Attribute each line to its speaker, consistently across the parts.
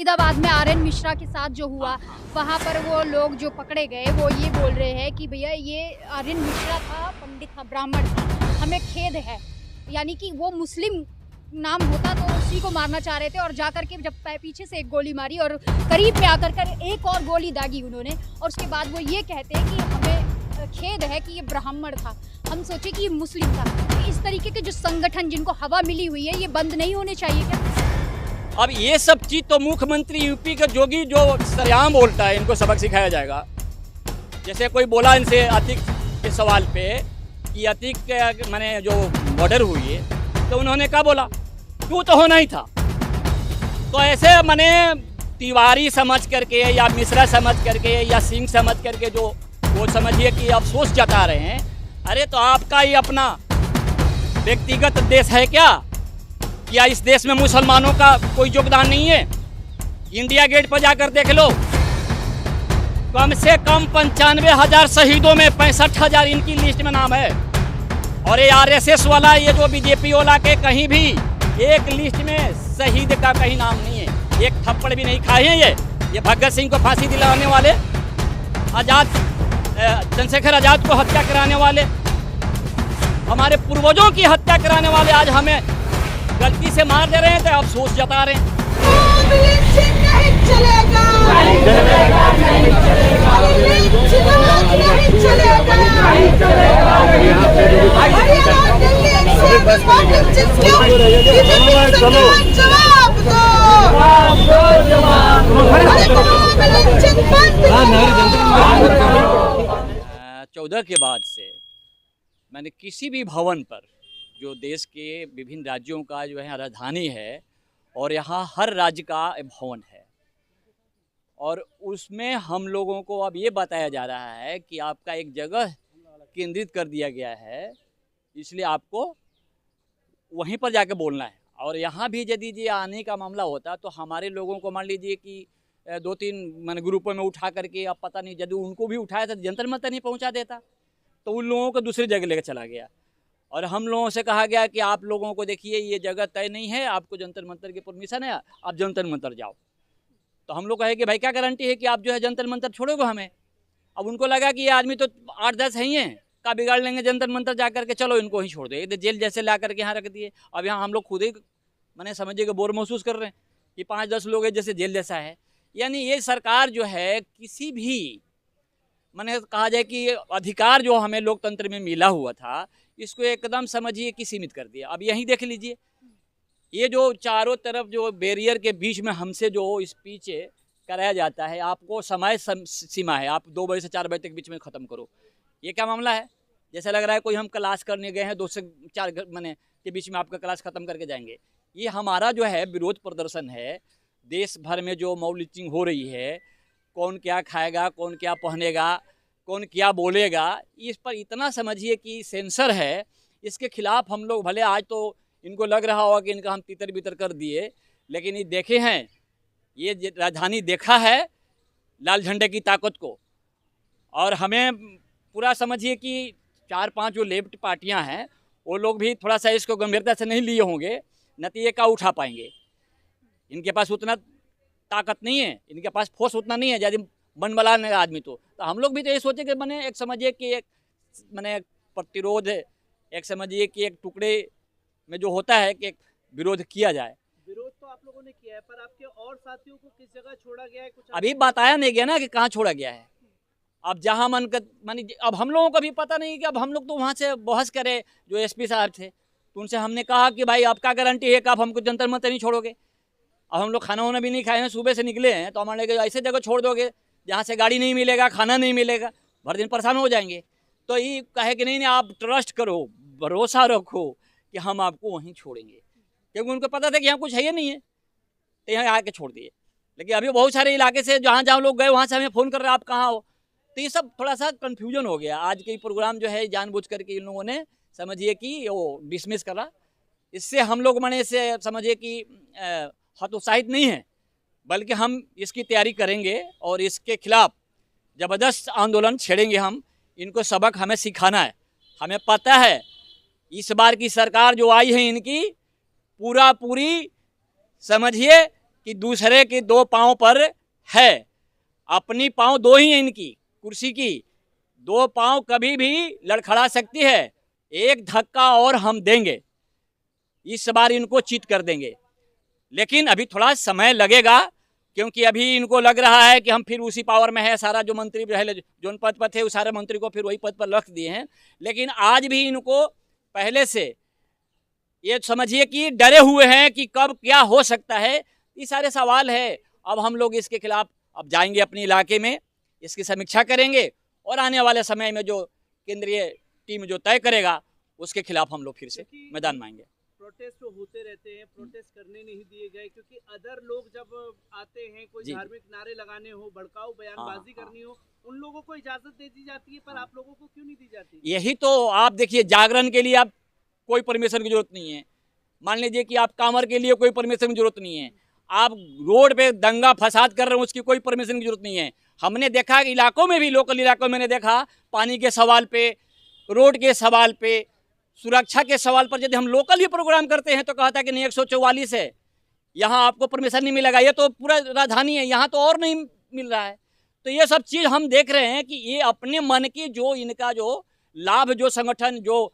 Speaker 1: मुर्शिदाबाद में आर.एन. मिश्रा के साथ जो हुआ, वहाँ पर वो लोग जो पकड़े गए वो ये बोल रहे हैं कि भैया ये आर.एन. मिश्रा था, पंडित था, ब्राह्मण था, हमें खेद है। यानी कि वो मुस्लिम नाम होता तो उसी को मारना चाह रहे थे और जाकर के जब पीछे से एक गोली मारी और करीब में आकर कर एक और गोली दागी उन्होंने और उसके बाद वो ये कहते हैं कि हमें खेद है कि ये ब्राह्मण था, हम सोचे कि ये मुस्लिम था। तो इस तरीके के जो संगठन जिनको हवा मिली हुई है ये बंद नहीं होने चाहिए क्या?
Speaker 2: अब ये सब चीज़ तो मुख्यमंत्री यूपी का जोगी जो सरेआम बोलता है, इनको सबक सिखाया जाएगा। जैसे कोई बोला इनसे अतिक के सवाल पे कि अतिक मैंने जो मर्डर हुई है तो उन्होंने क्या बोला, क्यों तो होना ही था। तो ऐसे मैंने तिवारी समझ करके या मिश्रा समझ करके या सिंह समझ करके जो वो समझिए कि अफसोस जता रहे हैं। अरे तो आपका ही अपना व्यक्तिगत देश है क्या? क्या इस देश में मुसलमानों का कोई योगदान नहीं है? इंडिया गेट पर जाकर देख लो, कम से कम 95,000 शहीदों में 65,000 इनकी लिस्ट में नाम है। और ये आरएसएस वाला, ये जो बीजेपी वाला के कहीं भी एक लिस्ट में शहीद का कहीं नाम नहीं है। एक थप्पड़ भी नहीं खाए हैं ये भगत सिंह को फांसी दिलाने वाले, आजाद चंद्रशेखर आजाद को हत्या कराने वाले, हमारे पूर्वजों की हत्या कराने वाले आज हमें गलती से मार दे रहे हैं तो अफसोस जता रहे हैं। चौदह के बाद से मैंने किसी भी भवन पर, जो देश के विभिन्न राज्यों का जो है राजधानी है और यहाँ हर राज्य का भवन है, और उसमें हम लोगों को अब ये बताया जा रहा है कि आपका एक जगह केंद्रित कर दिया गया है, इसलिए आपको वहीं पर जाके बोलना है। और यहाँ भी यदि ये आने का मामला होता तो हमारे लोगों को मान लीजिए कि 2-3 मैंने ग्रुपों में उठा करके, अब पता नहीं यदि उनको भी उठाया था जंतर मंतर नहीं पहुँचा देता, तो उन लोगों को दूसरी जगह लेकर चला गया। और हम लोगों से कहा गया कि आप लोगों को देखिए ये जगह तय नहीं है, आपको जंतर मंतर की परमिशन है, आप जंतर मंतर जाओ। तो हम लोग कहे कि भाई क्या गारंटी है कि आप जो है जंतर मंतर छोड़ोगे हमें? अब उनको लगा कि ये आदमी तो 8-10 है ही हैं, का बिगाड़ लेंगे जंतर मंतर जा करके, चलो इनको ही छोड़ दो। ये जेल जैसे ला करके यहाँ रख दिए। अब यहाँ हम लोग खुद ही मैंने समझिए कि बोर महसूस कर रहे हैं कि 5-10 लोग हैं जैसे जेल जैसा है। यानी ये सरकार जो है किसी भी मैंने कहा जाए कि अधिकार जो हमें लोकतंत्र में मिला हुआ था, इसको एकदम समझिए कि सीमित कर दिया। अब यहीं देख लीजिए, ये जो चारों तरफ जो बैरियर के बीच में हमसे जो स्पीच कराया जाता है, आपको समय सीमा है, आप 2 बजे से 4 बजे तक बीच में ख़त्म करो। ये क्या मामला है? जैसा लग रहा है कोई हम क्लास करने गए हैं, 2 से 4 महीने के बीच में आपका क्लास ख़त्म करके जाएंगे। ये हमारा जो है विरोध प्रदर्शन है। देश भर में जो मॉब लिंचिंग हो रही है, कौन क्या खाएगा, कौन क्या पहनेगा, कौन क्या बोलेगा, इस पर इतना समझिए कि सेंसर है। इसके खिलाफ हम लोग, भले आज तो इनको लग रहा होगा कि इनका हम तितर बितर कर दिए, लेकिन ये देखे हैं, ये राजधानी देखा है लाल झंडे की ताकत को। और हमें पूरा समझिए कि 4-5 जो लेफ्ट पार्टियां हैं, वो लोग भी थोड़ा सा इसको गंभीरता से नहीं लिए होंगे, न तो ये का उठा पाएंगे। इनके पास उतना ताकत नहीं है, इनके पास फोर्स उतना नहीं है यदि मन बला आदमी। तो हम लोग भी तो ये सोचे कि मैंने एक समझिए कि एक मैंने प्रतिरोध, एक समझिए कि एक टुकड़े में जो होता है कि एक विरोध किया जाए।
Speaker 3: विरोध तो आप लोगों ने किया है, पर आपके और साथियों को किस जगह छोड़ा गया है? कुछ
Speaker 2: अभी बताया नहीं गया ना कि कहाँ छोड़ा गया है। अब जहाँ मन कर मानी, अब हम लोगों को भी पता नहीं कि अब हम लोग तो वहाँ से बहस करे जो एसपी साहब थे, तो उनसे हमने कहा कि भाई आपका गारंटी है कि आप हमको जंतर मंतर नहीं छोड़ोगे? अब हम लोग खाना वाना भी नहीं खाए हैं, सुबह से निकले हैं, तो हमारे लगे ऐसे जगह छोड़ दोगे जहाँ से गाड़ी नहीं मिलेगा, खाना नहीं मिलेगा, भर दिन परेशान हो जाएंगे। तो ये कहे कि नहीं आप ट्रस्ट करो, भरोसा रखो कि हम आपको वहीं छोड़ेंगे, क्योंकि उनको पता था कि यहाँ कुछ है ही नहीं है, तो यहाँ आके छोड़ दिए। लेकिन अभी बहुत सारे इलाके से जहाँ जहाँ लोग गए वहाँ से हमें फ़ोन कर रहे हैं आप कहाँ हो। तो ये सब थोड़ा सा कन्फ्यूजन हो गया। आज के प्रोग्राम जो है जानबूझ करके इन लोगों ने समझिए कि वो डिसमिस करा। इससे हम लोग मैंने इसे समझिए कि हतोत्साहित नहीं है, बल्कि हम इसकी तैयारी करेंगे और इसके खिलाफ ज़बरदस्त आंदोलन छेड़ेंगे। हम इनको सबक हमें सिखाना है। हमें पता है इस बार की सरकार जो आई है इनकी पूरी समझिए कि दूसरे के दो पांव पर है। अपनी पांव दो ही है इनकी कुर्सी की, दो पांव कभी भी लड़खड़ा सकती है। एक धक्का और हम देंगे, इस बार इनको चित कर देंगे। लेकिन अभी थोड़ा समय लगेगा, क्योंकि अभी इनको लग रहा है कि हम फिर उसी पावर में है, सारा जो मंत्री रहे जो पद पर थे उस सारे मंत्री को फिर वही पद पर रख दिए हैं। लेकिन आज भी इनको पहले से ये समझिए कि डरे हुए हैं कि कब क्या हो सकता है। ये सारे सवाल है। अब हम लोग इसके खिलाफ अब जाएंगे अपने इलाके में, इसकी समीक्षा करेंगे और आने वाले समय में जो केंद्रीय टीम जो तय करेगा उसके खिलाफ हम लोग फिर से मैदान में आएंगे।
Speaker 3: प्रोटेस्ट तो होते रहते हैं, प्रोटेस्ट करने नहीं दिए गए, क्योंकि अदर लोग जब आते हैं कोई धार्मिक नारे लगाने हो, भड़काऊ बयानबाजी करनी हो, उन लोगों को इजाजत दे दी जाती है, पर आप लोगों को क्यों नहीं दी जाती?
Speaker 2: यही तो आप देखिए, जागरण के लिए आप कोई परमिशन की जरूरत नहीं है। मान लीजिए कि आप कांवर के लिए कोई परमिशन की जरूरत नहीं है। आप रोड पे दंगा फसाद कर रहे हो, उसकी कोई परमिशन की जरूरत नहीं है। हमने देखा इलाकों में भी, लोकल इलाकों में मैंने देखा, पानी के सवाल पे, रोड के सवाल पे, सुरक्षा के सवाल पर यदि हम लोकल ही प्रोग्राम करते हैं तो कहता है कि नहीं 144 है, यहाँ आपको परमिशन नहीं मिलेगा। ये तो पूरा राजधानी है, यहाँ तो और नहीं मिल रहा है। तो ये सब चीज़ हम देख रहे हैं कि ये अपने मन की जो इनका जो लाभ, जो संगठन जो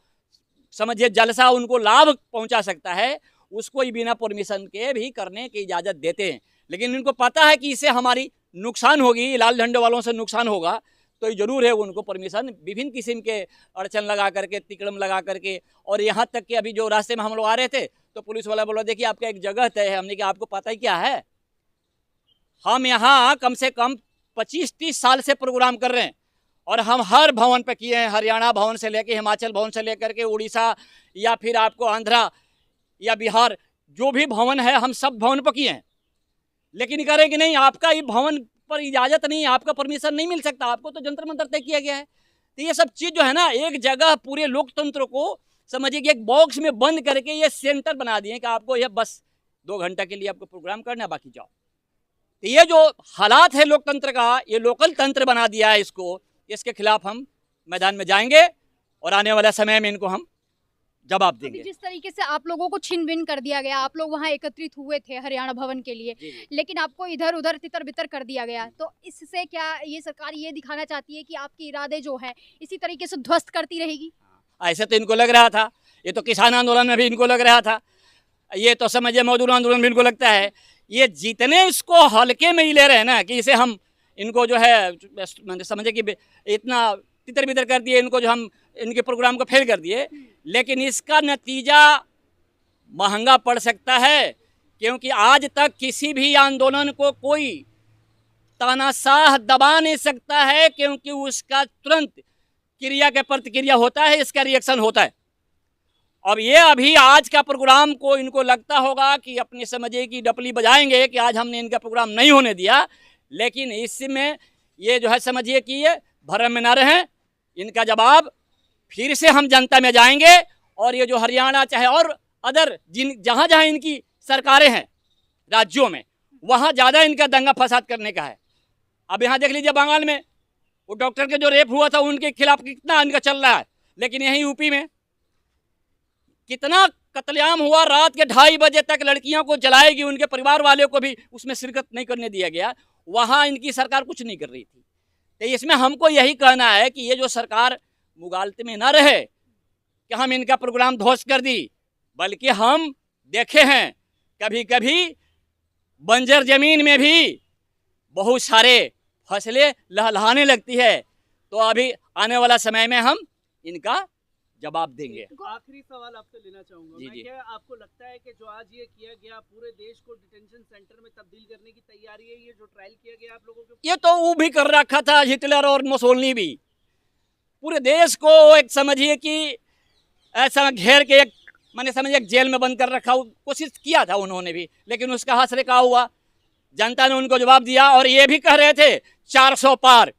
Speaker 2: समझिए जलसा उनको लाभ पहुंचा सकता है, उसको ही बिना परमिशन के भी करने की इजाज़त देते हैं। लेकिन इनको पता है कि इससे हमारी नुकसान होगी, लाल झंडे वालों से नुकसान होगा, तो ये जरूर है उनको परमिशन विभिन्न किस्म के अड़चन लगा करके, तिकड़म लगा करके। और यहाँ तक कि अभी जो रास्ते में हम लोग आ रहे थे तो पुलिस वाला बोला देखिए आपका एक जगह तय है। हमने कहा आपको पता ही क्या है, हम यहाँ कम से कम 25-30 साल से प्रोग्राम कर रहे हैं और हम हर भवन पे किए हैं, हरियाणा भवन से लेकर, हिमाचल भवन से लेकर के, उड़ीसा या फिर आपको आंध्रा या बिहार, जो भी भवन है हम सब भवन पर किए हैं। लेकिन कह रहे कि नहीं आपका ये भवन पर इजाज़त नहीं है, आपका परमिशन नहीं मिल सकता, आपको तो जंतर मंतर तय किया गया है। तो ये सब चीज़ जो है ना, एक जगह पूरे लोकतंत्र को समझिए कि एक बॉक्स में बंद करके ये सेंटर बना दिए कि आपको यह बस 2 घंटा के लिए आपको प्रोग्राम करना है, बाकी जाओ। तो ये जो हालात है लोकतंत्र का, ये लोकल तंत्र बना दिया है इसको, इसके खिलाफ हम मैदान में जाएंगे और आने वाले समय में इनको हम जवाब देंगे।
Speaker 1: जिस तरीके से आप लोगों को छिन भिन कर दिया गया, आप लोग वहाँ एकत्रित हुए थे हरियाणा भवन के लिए, लेकिन आपको इधर उधर तितर बितर कर दिया गया, तो इससे क्या ये सरकार ये दिखाना चाहती है कि आपके इरादे जो है इसी तरीके से ध्वस्त करती रहेगी?
Speaker 2: ऐसे तो इनको लग रहा था, ये तो किसान आंदोलन में भी इनको लग रहा था, ये तो समझिए मजदूर आंदोलन में इनको लगता है। ये जितने इसको हल्के में ही ले रहे हैं ना कि इसे हम इनको जो है समझे कि इतना तितर बितर कर दिए, इनको जो हम इनके प्रोग्राम को फेल कर दिए, लेकिन इसका नतीजा महंगा पड़ सकता है। क्योंकि आज तक किसी भी आंदोलन को कोई तानाशाह दबा नहीं सकता है, क्योंकि उसका तुरंत क्रिया के प्रतिक्रिया होता है, इसका रिएक्शन होता है। अब ये अभी आज का प्रोग्राम को इनको लगता होगा कि अपनी समझिए कि डपली बजाएंगे कि आज हमने इनका प्रोग्राम नहीं होने दिया, लेकिन इसमें ये जो है समझिए कि ये भरम में ना रहें। इनका जवाब फिर से हम जनता में जाएंगे और ये जो हरियाणा चाहे और अदर जहाँ जहाँ इनकी सरकारें हैं राज्यों में, वहाँ ज़्यादा इनका दंगा फसाद करने का है। अब यहाँ देख लीजिए बंगाल में वो डॉक्टर के जो रेप हुआ था उनके खिलाफ कितना इनका चल रहा है, लेकिन यहीं यूपी में कितना कत्लेआम हुआ, रात के 2:30 बजे तक लड़कियों को जलाएगी, उनके परिवार वाले को भी उसमें शिरकत नहीं करने दिया गया। वहाँ इनकी सरकार कुछ नहीं कर रही थी। तो इसमें हमको यही कहना है कि ये जो सरकार मुगालते में ना रहे कि हम इनका प्रोग्राम ध्वस्त कर दी, बल्कि हम देखे हैं कभी कभी बंजर जमीन में भी बहुत सारे फसलें लहलहाने लगती है। तो अभी आने वाला समय में हम इनका जवाब देंगे।
Speaker 3: आखिरी सवाल आपसे लेना चाहूंगा मैं, क्या आपको लगता है कि जो आज ये किया गया पूरे देश को डिटेंशन सेंटर में तब्दील करने की तैयारी है, ये जो ट्रायल किया गया आप लोगों के?
Speaker 2: ये तो वो भी कर रखा था हिटलर और मुसोलिनी भी, पूरे देश को एक समझिए कि ऐसा घेर के एक मैंने समझिए एक जेल में बंद कर रखा, कोशिश किया था उन्होंने भी, लेकिन उसका हसरे का हुआ, जनता ने उनको जवाब दिया। और ये भी कह रहे थे 400 पार,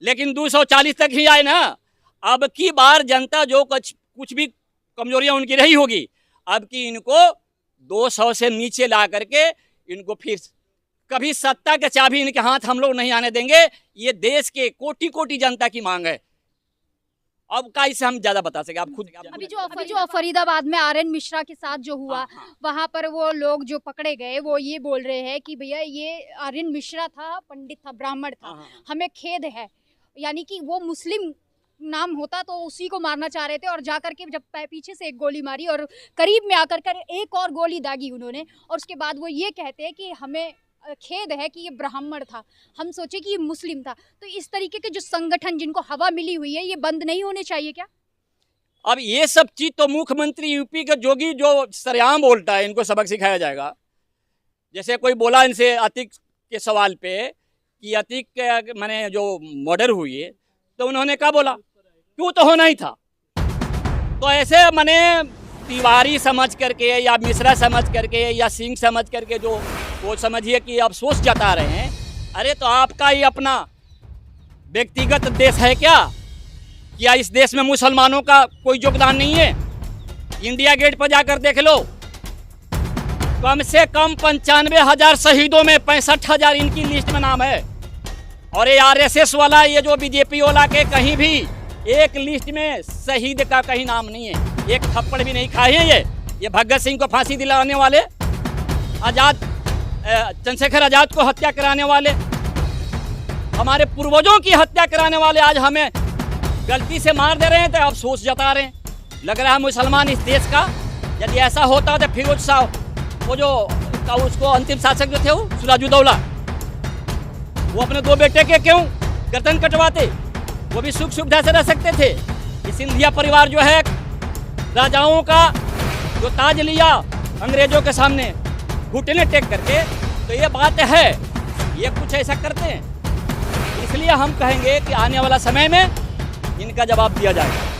Speaker 2: लेकिन 240 तक ही आए ना। अब की बार जनता जो कुछ भी कमजोरियां उनकी रही होगी, अब की इनको 200 से नीचे ला करके इनको फिर कभी सत्ता के चाबी इनके हाथ हम लोग नहीं आने देंगे। ये देश के कोटि कोटि जनता की मांग है अब का इससे हम ज्यादा बता सके, आप खुद।
Speaker 1: अभी जो फरीदाबाद में आर्यन मिश्रा के साथ जो हुआ, वहाँ पर वो लोग जो पकड़े गए वो ये बोल रहे हैं कि भैया ये आर्यन मिश्रा था, पंडित था, ब्राह्मण था, हमें खेद है। यानी कि वो मुस्लिम नाम होता तो उसी को मारना चाह रहे थे, और जाकर के जब पीछे से एक गोली मारी और करीब में आकर कर एक और गोली दागी उन्होंने, और उसके बाद वो ये कहते हैं कि हमें खेद है कि ये ब्राह्मण था, हम सोचे कि ये मुस्लिम था। तो इस तरीके के जो संगठन जिनको हवा मिली हुई है, ये बंद नहीं होने चाहिए क्या?
Speaker 2: अब ये सब चीज तो मुख्यमंत्री यूपी के जोगी जो सरेआम बोलता है, इनको सबक सिखाया जाएगा। जैसे कोई बोला इनसे अतीक के सवाल पे कि अतीक के मैंने जो मर्डर हुई है, तो उन्होंने क्या बोला, क्यों तो होना ही था। तो ऐसे मैंने तिवारी समझ करके या मिश्रा समझ करके या सिंह समझ करके जो वो समझिए कि अफसोस जता रहे हैं, अरे तो आपका ही अपना व्यक्तिगत देश है क्या? क्या इस देश में मुसलमानों का कोई योगदान नहीं है? इंडिया गेट पर जाकर देख लो, कम से कम 95,000 शहीदों में 65,000 इनकी लिस्ट में नाम है। और ये आरएसएस वाला, ये जो बीजेपी वाला के कहीं भी एक लिस्ट में शहीद का कहीं नाम नहीं है, एक थप्पड़ भी नहीं खाए हैं। ये भगत सिंह को फांसी दिलाने वाले, आजाद चंद्रशेखर आजाद को हत्या कराने वाले, हमारे पूर्वजों की हत्या कराने वाले आज हमें गलती से मार दे रहे हैं, तो अफसोस जता रहे हैं। लग रहा है मुसलमान इस देश का, यदि ऐसा होता तो फिरोज शाह वो जो उसको अंतिम शासक जो थे वो सिराजुद्दौला, वो अपने 2 बेटे के क्यों गर्दन कटवाते? वो भी सुख सुविधा से रह सकते थे। ये सिंधिया परिवार जो है, राजाओं का जो ताज लिया अंग्रेजों के सामने घुटने टेक करके, तो ये बात है, ये कुछ ऐसा करते हैं। इसलिए हम कहेंगे कि आने वाला समय में इनका जवाब दिया जाएगा।